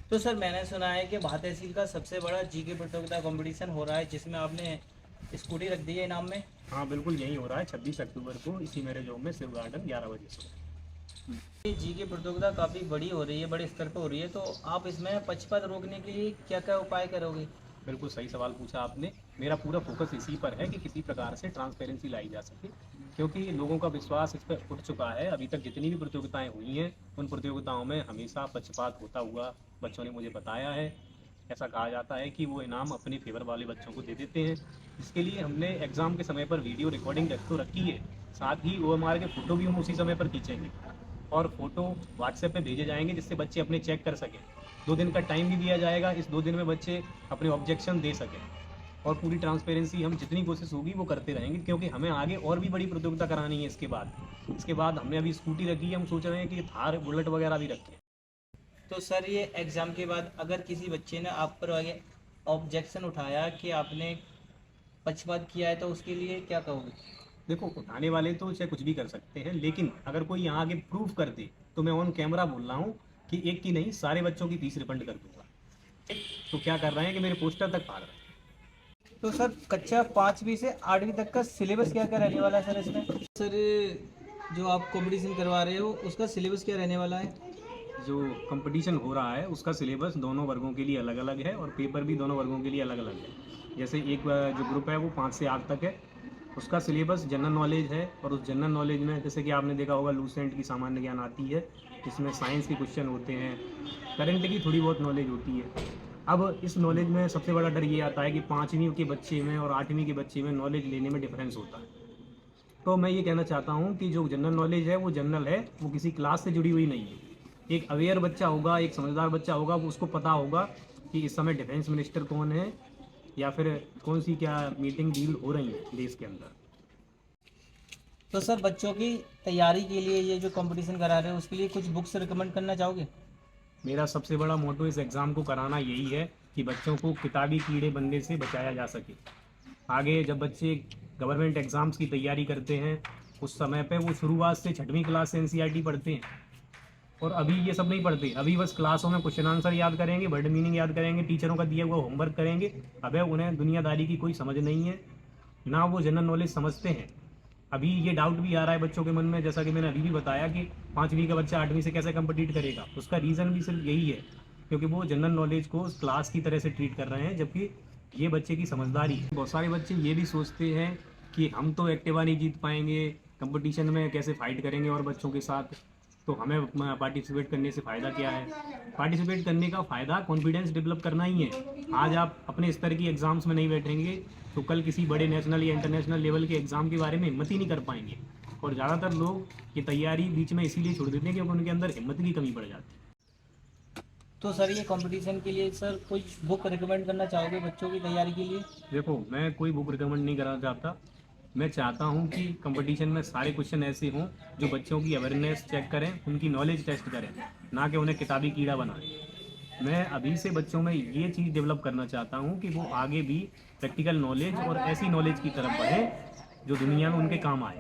तो सर मैंने सुना है कि भात तहसील का सबसे बड़ा जीके प्रतियोगिता कंपटीशन हो रहा है जिसमें आपने स्कूटी रख दी है इनाम में। हाँ बिल्कुल, यही हो रहा है 26 अक्टूबर को इसी मेरे जॉब में शिव गार्डन 11 बजे से। ये जीके प्रतियोगिता काफ़ी बड़ी हो रही है, बड़े स्तर पर हो रही है, तो आप इसमें पक्षपात रोकने के लिए क्या क्या उपाय करोगे? बिल्कुल सही सवाल पूछा आपने। मेरा पूरा फोकस इसी पर है कि किसी प्रकार से ट्रांसपेरेंसी लाई जा सके, क्योंकि लोगों का विश्वास इस पर उठ चुका है। अभी तक जितनी भी प्रतियोगिताएं हुई हैं उन प्रतियोगिताओं में हमेशा पक्षपात होता हुआ बच्चों ने मुझे बताया है। ऐसा कहा जाता है कि वो इनाम अपने फेवर वाले बच्चों को दे देते हैं, जिसके लिए हमने एग्ज़ाम के समय पर वीडियो रिकॉर्डिंग रख तो रखी है। साथ ही OMR के फ़ोटो भी हम उसी समय पर खींचेंगे और फ़ोटो व्हाट्सएप पे भेजे जाएंगे, जिससे बच्चे अपने चेक कर सकें। 2 दिन का टाइम भी दिया जाएगा, इस 2 दिन में बच्चे अपने ऑब्जेक्शन दे सकें। और पूरी ट्रांसपेरेंसी हम जितनी कोशिश होगी वो करते रहेंगे, क्योंकि हमें आगे और भी बड़ी प्रतियोगिता करानी है। इसके बाद हमने अभी स्कूटी रखी है, हम सोच रहे हैं कि थार बुलेट वगैरह भी रखें। तो सर ये एग्ज़ाम के बाद अगर किसी बच्चे ने आप पर आगे ऑब्जेक्शन उठाया कि आपने पक्षपात किया है तो उसके लिए क्या कहोगे? देखो, उठाने वाले तो चाहे कुछ भी कर सकते हैं, लेकिन अगर कोई यहाँ आगे प्रूफ कर दे तो मैं ऑन कैमरा बोल रहा हूँ कि एक की नहीं सारे बच्चों की फीस रिफंड कर दूंगा। तो क्या कर रहे हैं कि मेरे पोस्टर तक फाड़ रहे हैं। तो सर कक्षा 5वीं से 8वीं तक का सिलेबस क्या क्या रहने वाला है सर इसमें? सर जो आप कंपटीशन करवा रहे हो उसका सिलेबस क्या रहने वाला है? जो कंपटीशन हो रहा है उसका सिलेबस दोनों वर्गों के लिए अलग अलग है और पेपर भी दोनों वर्गों के लिए अलग अलग है। जैसे एक जो ग्रुप है वो 5 से 8 तक है, उसका सिलेबस जनरल नॉलेज है। और उस जनरल नॉलेज में जैसे कि आपने देखा होगा लूसेंट की सामान्य ज्ञान आती है, जिसमें साइंस के क्वेश्चन होते हैं, करंट की थोड़ी बहुत नॉलेज होती है। अब इस नॉलेज में सबसे बड़ा डर ये आता है कि 5वीं के बच्चे में और 8वीं के बच्चे में नॉलेज लेने में डिफरेंस होता है। तो मैं ये कहना चाहता हूँ कि जो जनरल नॉलेज है वो जनरल है, वो किसी क्लास से जुड़ी हुई नहीं है। एक अवेयर बच्चा होगा, एक समझदार बच्चा होगा, वो उसको पता होगा कि इस समय डिफेंस मिनिस्टर कौन है या फिर कौन सी क्या मीटिंग डील हो रही है देश के अंदर। तो सर बच्चों की तैयारी के लिए ये जो कंपटीशन करा रहे हो उसके लिए कुछ बुक्स रिकमेंड करना चाहोगे? मेरा सबसे बड़ा मोटो इस एग्ज़ाम को कराना यही है कि बच्चों को किताबी कीड़े बनने से बचाया जा सके। आगे जब बच्चे गवर्नमेंट एग्ज़ाम्स की तैयारी करते हैं उस समय पे वो शुरुआत से 6वीं क्लास से NCERT पढ़ते हैं, और अभी ये सब नहीं पढ़ते। अभी बस क्लासों में क्वेश्चन आंसर याद करेंगे, वर्ड मीनिंग याद करेंगे, टीचरों का दिया हुआ होमवर्क करेंगे। अबे उन्हें दुनियादारी की कोई समझ नहीं है, ना वो जनरल नॉलेज समझते हैं। अभी ये डाउट भी आ रहा है बच्चों के मन में, जैसा कि मैंने अभी भी बताया कि 5वीं का बच्चा 8वीं से कैसे कम्पिटिट करेगा। उसका रीज़न भी सिर्फ यही है क्योंकि वो जनरल नॉलेज को क्लास की तरह से ट्रीट कर रहे हैं, जबकि ये बच्चे की समझदारी है। बहुत सारे बच्चे ये भी सोचते हैं कि हम तो एक्टिवा नहीं जीत पाएंगे, कंपटीशन में कैसे फाइट करेंगे और बच्चों के साथ, तो हमें पार्टिसिपेट करने से फ़ायदा क्या है। पार्टिसिपेट करने का फ़ायदा कॉन्फिडेंस डेवलप करना ही है। आज आप अपने स्तर की एग्ज़ाम्स में नहीं बैठेंगे तो कल किसी बड़े नेशनल या इंटरनेशनल लेवल के एग्ज़ाम के बारे में हिम्मत ही नहीं कर पाएंगे। और ज़्यादातर लोग ये तैयारी बीच में इसीलिए छोड़ देते हैं क्योंकि उनके अंदर हिम्मत की कमी पड़ जाती है। तो सर ये कंपटीशन के लिए सर कुछ बुक रिकमेंड करना चाहोगे बच्चों की तैयारी के लिए? देखो, मैं कोई बुक रिकमेंड नहीं करना चाहता। मैं चाहता हूँ कि कंपटीशन में सारे क्वेश्चन ऐसे हों जो बच्चों की अवेयरनेस चेक करें, उनकी नॉलेज टेस्ट करें, ना कि उन्हें किताबी कीड़ा बनाएं। मैं अभी से बच्चों में ये चीज़ डेवलप करना चाहता हूँ कि वो आगे भी प्रैक्टिकल नॉलेज और ऐसी नॉलेज की तरफ बढ़ें जो दुनिया में उनके काम आए।